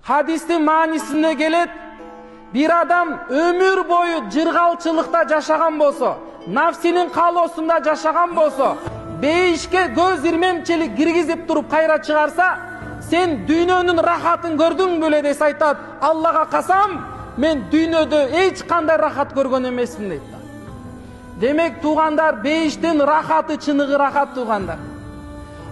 Hadistин manisinde келет, bir adam ömür boyu jırгалчылыкта жашаган болсо, nafsinin каалоосунда жашаган болсо, бейишке көз ирмемчилик киргизип туруп кайра чыгарса, sen дүйнөнүн рахатын көрдүңбү эле деп айтат. Аллага касам, мен дүйнөдө эч кандай рахат көргөн эмесмин дейт. Демек туугандар, бейиштин рахаты чыныгы рахат туугандар.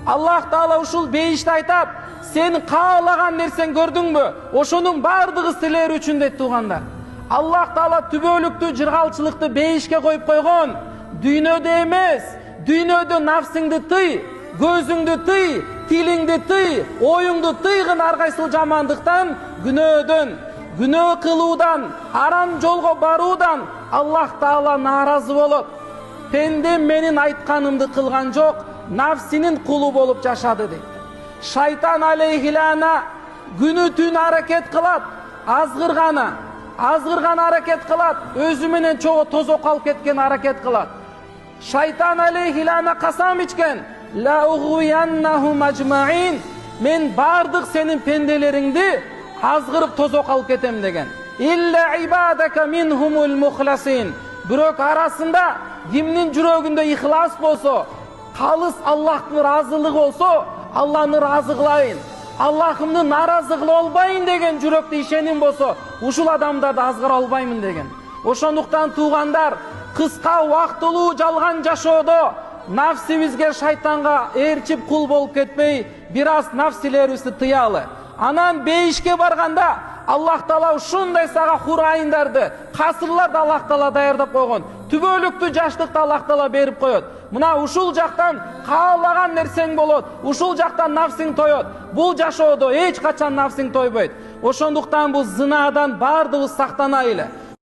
Аллах Таала ушул бейиште айтат, sen каалаган нерсең көрдүңбү? Ошонун бардыгы силер үчүн дейт туугандар. Аллах Таала түбөлүктү жыргалчылыкты бейишке коюп койгон. Дүйнөдө эмес, дүйнөдө нафсыңды тый, көзүңдү тый, тилиңди тый, оюңду тыйгын ар кайсыл жамандыктан, күнөөдөн, күнөө кылуудан, арам жолго баруудан Аллах Таала нааразы болот. Пенде менин айтканымды кылган жок, nafsinin kulu bolup жашады дейт. Шайтан алейхилана күнү түн аракет кылат, азгырган аракет кылат, өзү менен чогуу тозок алып кеткен аракет кылат. Шайтан алейхилана касам ичкен, ла угуяннахум ажмаин, мен бардык сенин пенделериңди азгырып тозок алып кетем деген. Илля ибадака минхумул мухласин. Бирок арасында кимдин жүрөгүндө ихлас болсо, калыс Аллахтын разылыгы болсо, Алланы разы кылайын, Аллахымды наразы кыла албайын деген жүрөктө ишеним болсо, ушул адамдарды азгыра албаймын деген. Ошондуктан туугандар, кыска убактылуу жалган жашоодо нафсибизге, шайтанга ээрчип кул болуп кетпей, бир аз нафсилерибизди тыялы. Анан бейишке барганда Аллах Таала ушундай сага хур айындарды, касырларды Аллах Таала даярдап койгон. Түбөлүктү жаштыкты Аллах Таала берип коет. Мына ушул жактан каалаган нерсең болот, ушул жактан нафсиң тоет. Бул жашоодо эч качан нафсиң тойбойт. Ошондуктан бул зынадан бардыгыбыз сактанайлы.